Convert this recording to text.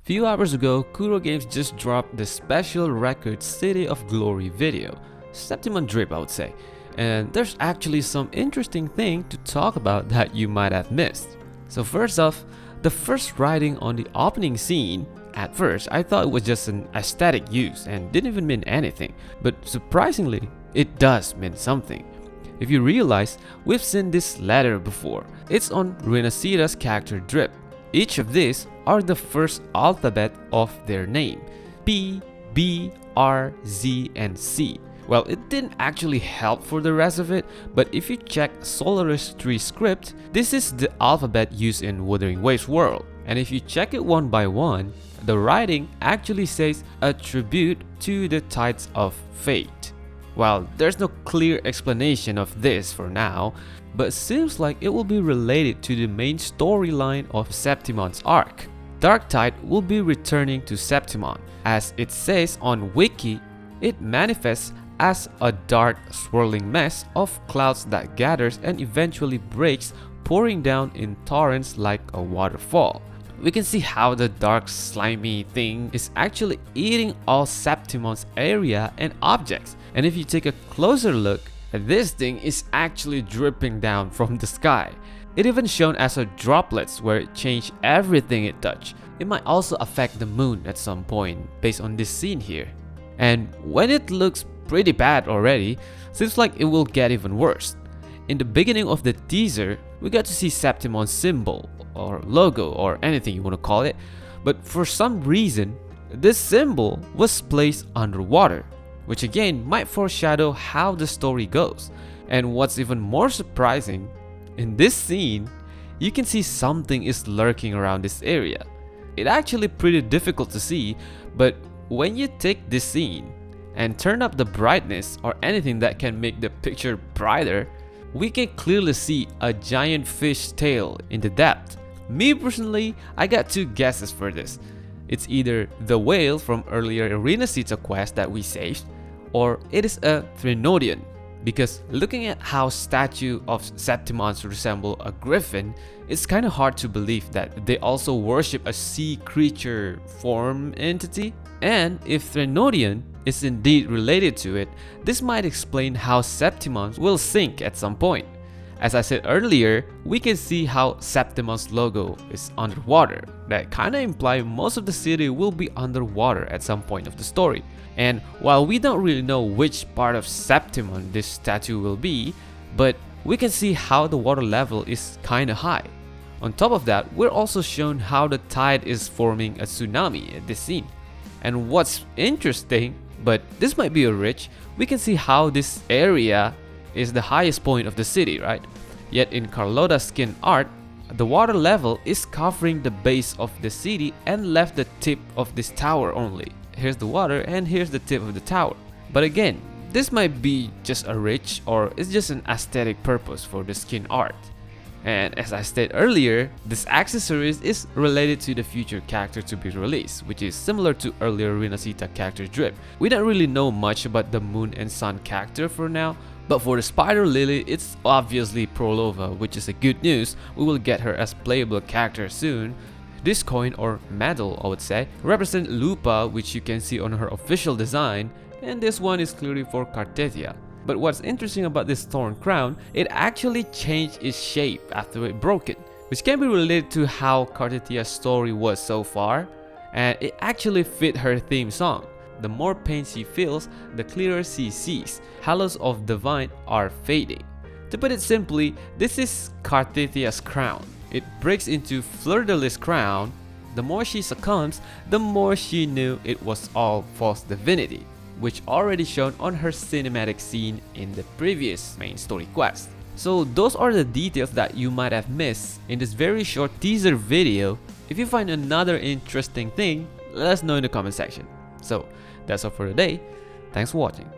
Few hours ago, Kuro Games just dropped the special record City of Glory video, Septimont drip I would say, and there's actually some interesting thing to talk about that you might have missed. So first off, the first writing on the opening scene, at first I thought it was just an aesthetic use and didn't even mean anything, but surprisingly, it does mean something. If you realize, we've seen this letter before. It's on Rinasita's character drip. Each of these are the first alphabet of their name, P, B, R, Z, and C. Well, it didn't actually help for the rest of it, but if you check Solaris 3 script, this is the alphabet used in Wuthering Waves world. And if you check it one by one, the writing actually says a tribute to the tides of fate. Well, there's no clear explanation of this for now, but seems like it will be related to the main storyline of Septimont's arc. Darktide will be returning to Septimont. As it says on Wiki, it manifests as a dark, swirling mess of clouds that gathers and eventually breaks, pouring down in torrents like a waterfall. We can see how the dark, slimy thing is actually eating all Septimont's area and objects. And if you take a closer look, this thing is actually dripping down from the sky. It even shown as a droplets where it changed everything it touched. It might also affect the moon at some point based on this scene here. And when it looks pretty bad already, seems like it will get even worse. In the beginning of the teaser, we got to see Septimont's symbol or logo or anything you want to call it, but for some reason, this symbol was placed underwater, which again might foreshadow how the story goes. And what's even more surprising, in this scene, you can see something is lurking around this area. It's actually pretty difficult to see, but when you take this scene and turn up the brightness or anything that can make the picture brighter, we can clearly see a giant fish tail in the depth. Me personally, I got two guesses for this. It's either the whale from earlier Rinasita quest that we saved, or it is a Threnodian. Because looking at how statue of Septimont resemble a griffin, it's kind of hard to believe that they also worship a sea creature form entity. And if Threnodian is indeed related to it, this might explain how Septimont will sink at some point. As I said earlier, we can see how Septimont's logo is underwater. That kinda implies most of the city will be underwater at some point of the story. And while we don't really know which part of Septimont this statue will be, but we can see how the water level is kinda high. On top of that, we're also shown how the tide is forming a tsunami at this scene. And what's interesting, but this might be a reach, we can see how this area is the highest point of the city, right? Yet in Carlotta's skin art, the water level is covering the base of the city and left the tip of this tower only. Here's the water and here's the tip of the tower. But again, this might be just a reach or it's just an aesthetic purpose for the skin art. And as I stated earlier, this accessories is related to the future character to be released, which is similar to earlier Rinasita character drip. We don't really know much about the moon and sun character for now, but for the spider lily, it's obviously Prolova, which is a good news. We will get her as playable character soon. This coin or medal, I would say, represents Lupa, which you can see on her official design, and this one is clearly for Cartesia. But what's interesting about this thorn crown, it actually changed its shape after it broke it, which can be related to how Cartesia's story was so far, and it actually fit her theme song. The more pain she feels, the clearer she sees. Halos of Divine are fading. To put it simply, this is Cartesia's crown. It breaks into Fleur-de-Lis crown. The more she succumbs, the more she knew it was all false divinity, which already shown on her cinematic scene in the previous main story quest. So those are the details that you might have missed in this very short teaser video. If you find another interesting thing, let us know in the comment section. So that's all for today. Thanks for watching.